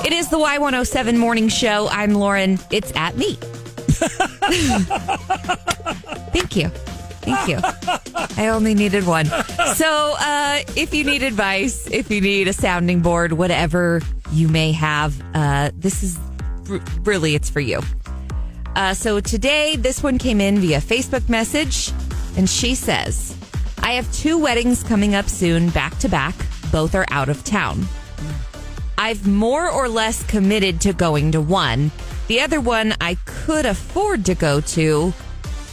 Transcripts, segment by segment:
It is the Y107 Morning Show. I'm Lauren. It's at me. Thank you. I only needed one. So if you need advice, if you need a sounding board, whatever you may have, this is really, it's for you. So today, this one came in via Facebook message, and she says, I have 2 weddings coming up soon, back to back. Both are out of town. I've more or less committed to going to one. The other one I could afford to go to,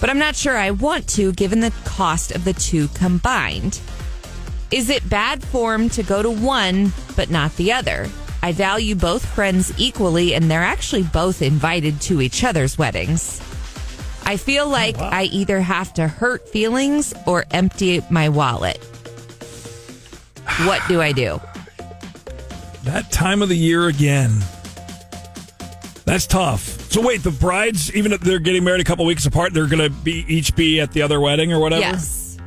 but I'm not sure I want to given the cost of the 2 combined. Is it bad form to go to one but not the other? I value both friends equally, and they're actually both invited to each other's weddings. I feel like I either have to hurt feelings or empty my wallet. What do I do? That time of the year again. That's tough. So wait, the brides, even if they're getting married a couple weeks apart, they're going to each be at the other wedding or whatever? Yes.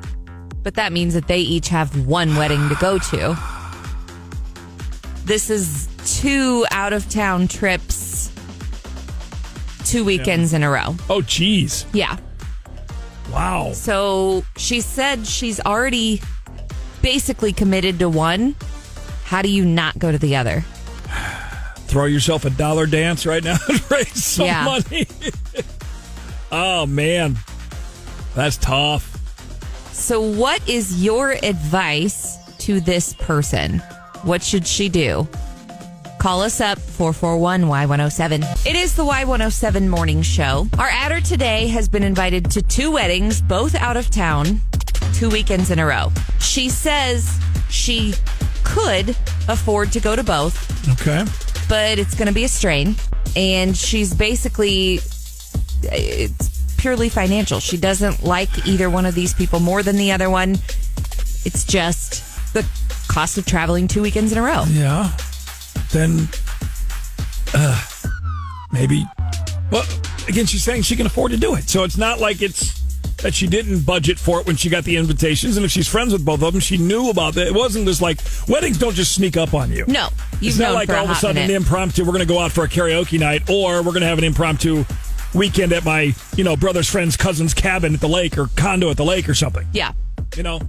But that means that they each have one wedding to go to. This is 2 out-of-town trips, 2 weekends in a row. Oh, geez. Yeah. Wow. So she said she's already basically committed to one. How do you not go to the other? Throw yourself a dollar dance right now and raise some money. Oh, man. That's tough. So what is your advice to this person? What should she do? Call us up, 441-Y107. It is the Y107 Morning Show. Our adder today has been invited to 2 weddings, both out of town, 2 weekends in a row. She says she could afford to go to both. Okay. But it's going to be a strain. And she's basically, it's purely financial. She doesn't like either one of these people more than the other one. It's just the cost of traveling 2 weekends in a row. Yeah. Then, maybe. Well, again, she's saying she can afford to do it. So it's not like it's that she didn't budget for it when she got the invitations. And if she's friends with both of them, she knew about that. It wasn't just like, weddings don't just sneak up on you. No. It's not like all of a sudden an impromptu, we're going to go out for a karaoke night, or we're going to have an impromptu weekend at my, brother's friend's cousin's cabin at the lake or condo at the lake or something. Yeah.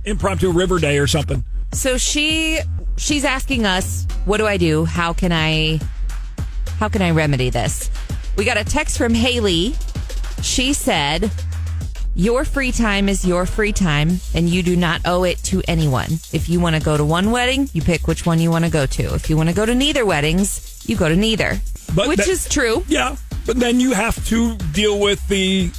Impromptu river day or something. So she's asking us, what do I do? How can I remedy this? We got a text from Haley. She said, your free time is your free time, and you do not owe it to anyone. If you want to go to one wedding, you pick which one you want to go to. If you want to go to neither weddings, you go to neither. Which is true. Yeah, but then you have to deal with the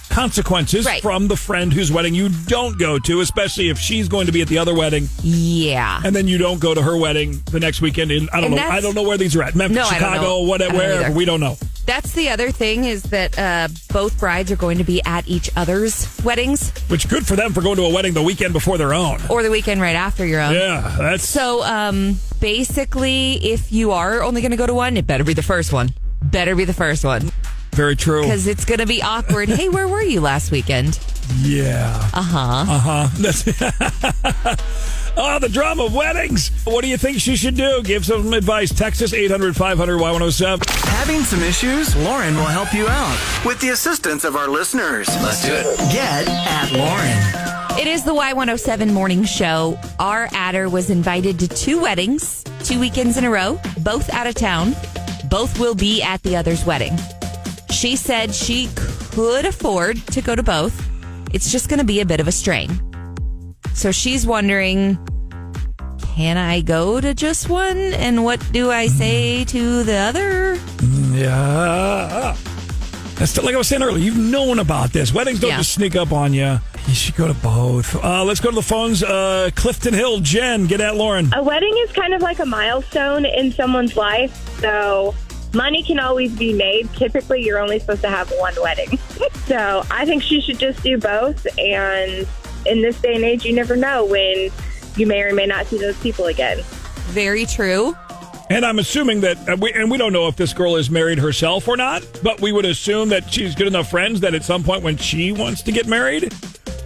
consequences from the friend whose wedding you don't go to, especially if she's going to be at the other wedding. Yeah. And then you don't go to her wedding the next weekend in, I don't know where these are at. Memphis, Chicago, wherever, we don't know. That's the other thing is that both brides are going to be at each other's weddings. Which good for them for going to a wedding the weekend before their own. Or the weekend right after your own. Yeah, that's... So, basically, if you are only going to go to one, it better be the first one. Better be the first one. Very true. Because it's going to be awkward. Hey, where were you last weekend? Yeah. Uh-huh. Oh, the drama of weddings. What do you think she should do? Give some advice. Text us 800-500-Y107. Having some issues? Lauren will help you out with the assistance of our listeners. Let's do it. Get at Lauren. It is the Y107 Morning Show. Our adder was invited to 2 weddings, 2 weekends in a row, both out of town. Both will be at the other's wedding. She said she could afford to go to both. It's just going to be a bit of a strain. So she's wondering, can I go to just one? And what do I say to the other? Yeah. That's like I was saying earlier, you've known about this. Weddings don't just sneak up on you. You should go to both. Let's go to the phones. Clifton Hill, Jen, get at Lauren. A wedding is kind of like a milestone in someone's life. So money can always be made. Typically, you're only supposed to have one wedding. So I think she should just do both. And in this day and age, you never know when you may or may not see those people again. Very true. And I'm assuming that, we don't know if this girl is married herself or not, but we would assume that she's good enough friends that at some point when she wants to get married,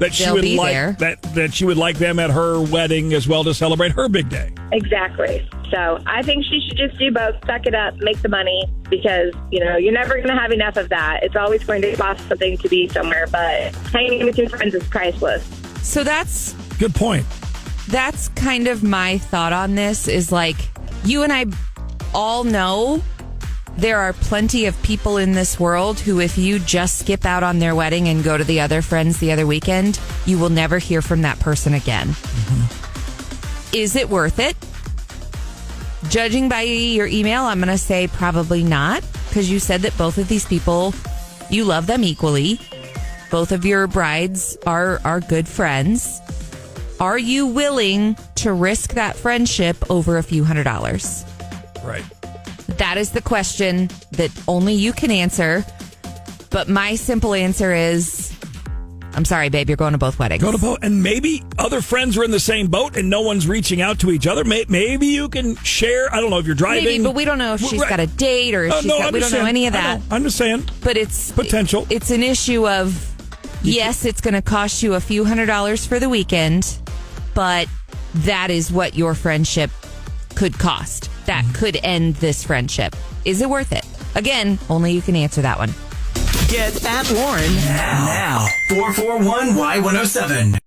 that she would like that she would like them at her wedding as well to celebrate her big day. Exactly. So I think she should just do both, suck it up, make the money, because, you're never going to have enough of that. It's always going to cost something to be somewhere, but hanging with your friends is priceless. So that's Good point. That's kind of my thought on this is like, you and I all know there are plenty of people in this world who, if you just skip out on their wedding and go to the other friends the other weekend, you will never hear from that person again. Mm-hmm. Is it worth it? Judging by your email, I'm going to say probably not, because you said that both of these people, you love them equally. Both of your brides are good friends. Are you willing to risk that friendship over a few $100s? Right. That is the question that only you can answer. But my simple answer is, I'm sorry, babe, you're going to both weddings. Go to both. And maybe other friends are in the same boat and no one's reaching out to each other. Maybe you can share. I don't know if you're driving. Maybe, but we don't know if she's got a date or if we don't know any of that. I'm just saying. But it's potential. It's an issue of, yes, it's going to cost you a few $100s for the weekend, but that is what your friendship could cost. That could end this friendship. Is it worth it? Again, only you can answer that one. Get at Lauren now. 441Y107.